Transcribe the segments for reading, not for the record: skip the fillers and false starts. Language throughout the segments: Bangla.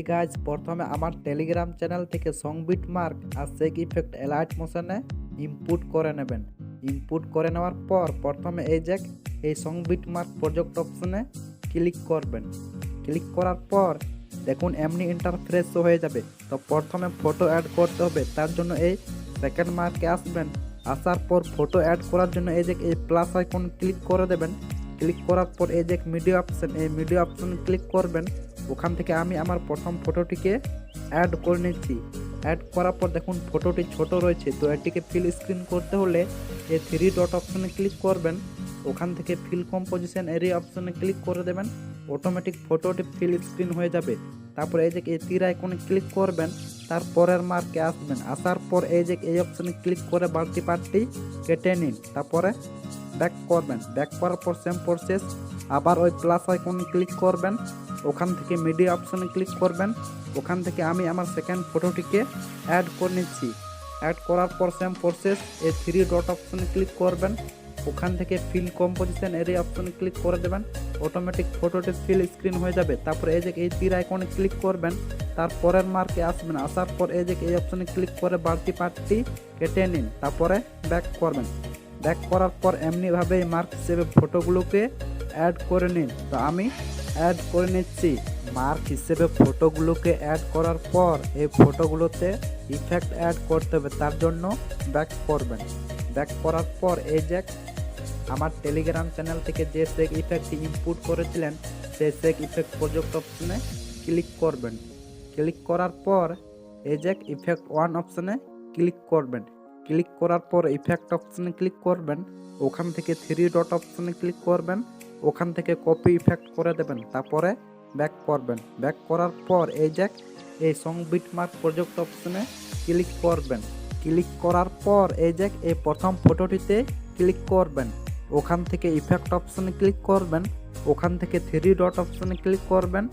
গাইজ প্রথমে আমার টেলিগ্রাম চ্যানেল থেকে সং বিট মার্ক আর সেগ ইফেক্ট এলাইট মোশনে ইনপুট করে নেবেন। ইনপুট করে নেওয়ার পর প্রথমে এই সং বিট মার্ক প্রজেক্ট অপশনে ক্লিক করবেন। ক্লিক করার পর দেখুন এমনি ইন্টারফেস হয়ে যাবে। তো প্রথমে ফটো অ্যাড করতে হবে, তার জন্য এই সেকেন্ড মার্কে আসবেন। আসার পর ফটো অ্যাড করার জন্য এই প্লাস আইকন ক্লিক করে দেবেন। ক্লিক করার পর মিডিয়া অপশন, এই মিডিয়া অপশন ক্লিক করবেন। ওখান থেকে আমি আমার প্রথম ফটোটিকে অ্যাড করে নিচ্ছি। অ্যাড করার পর দেখুন ফটোটি ছোট রয়েছে, তো এটিকে ফিল স্ক্রিন করতে হলে এই 3 ডট অপশনে ক্লিক করবেন। ওখান থেকে ফিল কম্পোজিশন এরিয়া অপশনে ক্লিক করে দেবেন। অটোমেটিক ফটোটি ফিল স্ক্রিন হয়ে যাবে। তারপর এই তীর আইকনে ক্লিক করবেন, তারপরের মার্কে আসবেন। আসার পর এই অপশনে ক্লিক করে বাড়তি পার্টটি কেটে নিন। তারপরে ব্যাক করবেন। ব্যাক করার পর সেম প্রসেস, আবার ওই প্লাস আইকনে ক্লিক করবেন। ওখান থেকে মিডিয়া অপশনে ক্লিক করবেন। ওখান থেকে আমি আমার সেকেন্ড ফটোটিকে অ্যাড করে নিচ্ছি। অ্যাড করার পর সেম প্রসেস, এই 3 ডট অপশনে ক্লিক করবেন। ওখান থেকে ফিল কম্পোজিশন এরিয়া অপশনে ক্লিক করে দেবেন। অটোমেটিক ফটোটি ফিল স্ক্রিন হয়ে যাবে। তারপর এই তীর আইকনে ক্লিক করবেন, তারপরের মার্কে আসবেন। আসার পর এই অপশনে ক্লিক করে বাড়তি পার্টটি কেটে নিন। তারপরে ব্যাক করবেন। ব্যাক করার পর এমনিভাবে মার্ক হিসেবে ফটোগুলোকে অ্যাড করে নিন। তো আমি অ্যাড করে নিচ্ছি। মার্ক হিসেবে ফটোগুলোকে অ্যাড করার পর এই ফটোগুলোতে ইফেক্ট অ্যাড করতে হবে, তার জন্য ব্যাক করবেন। ব্যাক করার পর আমার টেলিগ্রাম চ্যানেল থেকে যে সেগ ইফেক্টটি ইনপুট করেছিলেন সেই সেগ ইফেক্ট প্রজেক্ট অপশনে ক্লিক করবেন। ক্লিক করার পর ইফেক্ট 1 অপশনে ক্লিক করবেন। ক্লিক করার পর ইফেক্ট অপশনে ক্লিক করবেন। ওখান থেকে 3 ডট অপশনে ক্লিক করবেন। ওখান থেকে কপি ইফেক্ট করে দেবেন। তারপরে ব্যাক করবেন। ব্যাক করার পর এই সং বিট মার্ক প্রজেক্ট অপশনে ক্লিক করবেন। ক্লিক করার পর এই প্রথম ফটোটিতে ক্লিক করবেন। ওখান থেকে ইফেক্ট অপশনে ক্লিক করবেন। ওখান থেকে 3 ডট অপশনে ক্লিক করবেন।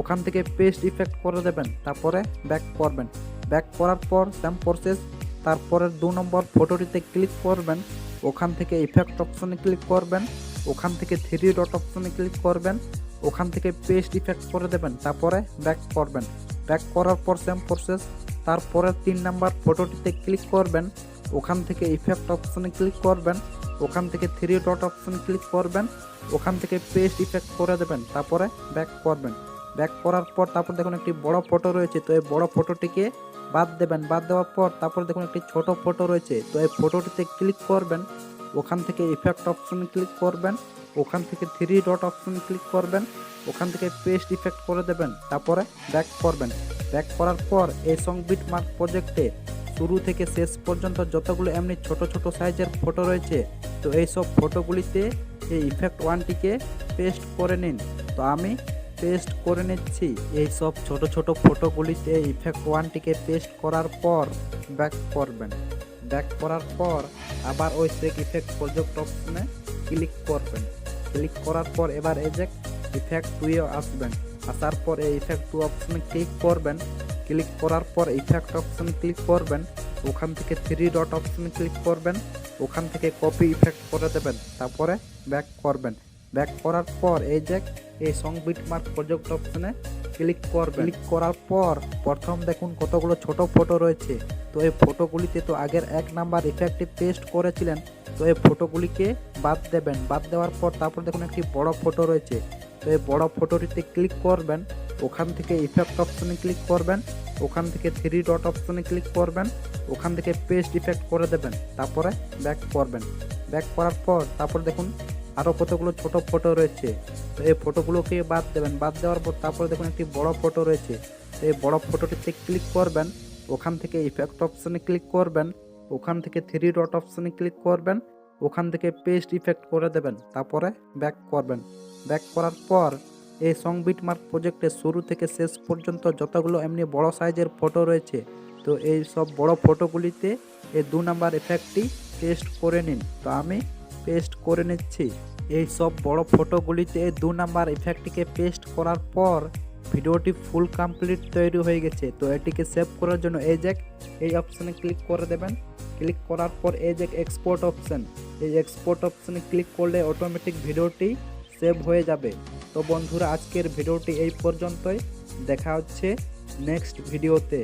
ওখান থেকে পেস্ট ইফেক্ট করে দেবেন। তারপরে ব্যাক করবেন। ব্যাক করার পর সেম প্রসেস, তারপরে 2 নম্বর ফটোটিতে ক্লিক করবেন। ওখান থেকে ইফেক্ট অপশনে ক্লিক করবেন। ওখান থেকে 3 ডট অপশনে ক্লিক করবেন। ওখান থেকে পেস্ট ইফেক্ট করে দেবেন। তারপরে ব্যাক করবেন। ব্যাক করার পর সেম প্রসেস, তারপরে 3 নম্বর ফটোটিতে ক্লিক করবেন। ওখান থেকে ইফেক্ট অপশনে ক্লিক করবেন। ওখান থেকে 3 ডট অপশনে ক্লিক করবেন। ওখান থেকে পেস্ট ইফেক্ট করে দেবেন। তারপরে ব্যাক করবেন। ব্যাক করার পর তারপর দেখুন একটি বড় ফটো রয়েছে, তো এই বড় ফটোটিকে বাদ দেবেন। বাদ দেওয়ার পর তারপর দেখুন একটি ছোট ফটো রয়েছে, তো এই ফটোটিতে ক্লিক করবেন। ওখান থেকে ইফেক্ট অপশনে ক্লিক করবেন। ওখান থেকে 3 ডট অপশনে ক্লিক করবেন। ওখান থেকে পেস্ট ইফেক্ট করে দেবেন। তারপরে ব্যাক করবেন। ব্যাক করার পর এই সং বিট মার্ক প্রজেক্টে শুরু থেকে শেষ পর্যন্ত যতগুলো এমনি ছোট ছোট সাইজের ফটো রয়েছে, তো এই সব ফটোগুলিতে এই ইফেক্ট 1টিকে পেস্ট করে নিন। তো আমি পেস্ট করে নিচ্ছি। এই সব ছোট ছোট ফটোগুলিতে ইফেক্ট 1টিকে পেস্ট করার পর ব্যাক করবেন। ব্যাক করার পর আবার ওই সেগ ইফেক্ট প্রজেক্ট অপশনে ক্লিক করবেন। ক্লিক করার পর এবার ইফেক্ট 2-এ আসবেন। আসার পর এই ইফেক্ট 2 অপশনে ক্লিক করবেন। ক্লিক করার পর ইফেক্ট অপশনে ক্লিক করবেন। ওখান থেকে 3 ডট অপশনে ক্লিক করবেন। ওখান থেকে কপি ইফেক্ট করে দেবেন। তারপরে ব্যাক করবেন। ব্যাক করার পর এই সং বিট মার্ক প্রজেক্ট অপশনে ক্লিক করবেন। ক্লিক করার পর প্রথম দেখুন কতগুলো ছোট ফটো রয়েছে, তো এই ফটোগুলিতে তো আগের 1 নাম্বার ইফেক্টটি পেস্ট করেছিলেন, তো এই ফটোগুলিকে বাদ দেবেন। বাদ দেওয়ার পর তারপর দেখুন একটি বড় ফটো রয়েছে, তো এই বড় ফটোটিতে ক্লিক করবেন। ওখান থেকে ইফেক্ট অপশনে ক্লিক করবেন। ওখান থেকে 3 ডট অপশনে ক্লিক করবেন। ওখান থেকে পেস্ট ইফেক্ট করে দেবেন। তারপরে ব্যাক করবেন। ব্যাক করার পর তারপর দেখুন আরও কতগুলো ছোট ফটো রয়েছে, তো এই ফটোগুলোকে বাদ দেবেন। বাদ দেওয়ার পর তারপরে দেখুন একটি বড় ফটো রয়েছে, তো এই বড় ফটোটিতে ক্লিক করবেন। ওখান থেকে ইফেক্ট অপশনে ক্লিক করবেন। ওখান থেকে 3 ডট অপশনে ক্লিক করবেন। ওখান থেকে পেস্ট ইফেক্ট করে দেবেন। তারপরে ব্যাক করবেন। ব্যাক করার পর এই সং বিট মার্ক প্রজেক্টে শুরু থেকে শেষ পর্যন্ত যতগুলো এমনি বড় সাইজের ফটো রয়েছে, তো এই সব বড় ফটোগুলিতে এই 2 নাম্বার ইফেক্টটি পেস্ট করে নিন। তো আমি পেস্ট করে নিচ্ছি। এই সব বড় ফটোগুলিতে 2 নাম্বার ইফেক্টটিকে পেস্ট করার পর ভিডিওটি ফুল কমপ্লিট তৈরি হয়ে গেছে। তো এটিকে সেভ করার জন্য এই অপশনে ক্লিক করে দেবেন। ক্লিক করার পর এক্সপোর্ট অপশন, এই এক্সপোর্ট অপশনে ক্লিক করলে অটোমেটিক ভিডিওটি সেভ হয়ে যাবে। তো বন্ধুরা, আজকের ভিডিওটি এই পর্যন্তই। দেখা হচ্ছে নেক্সট ভিডিওতে।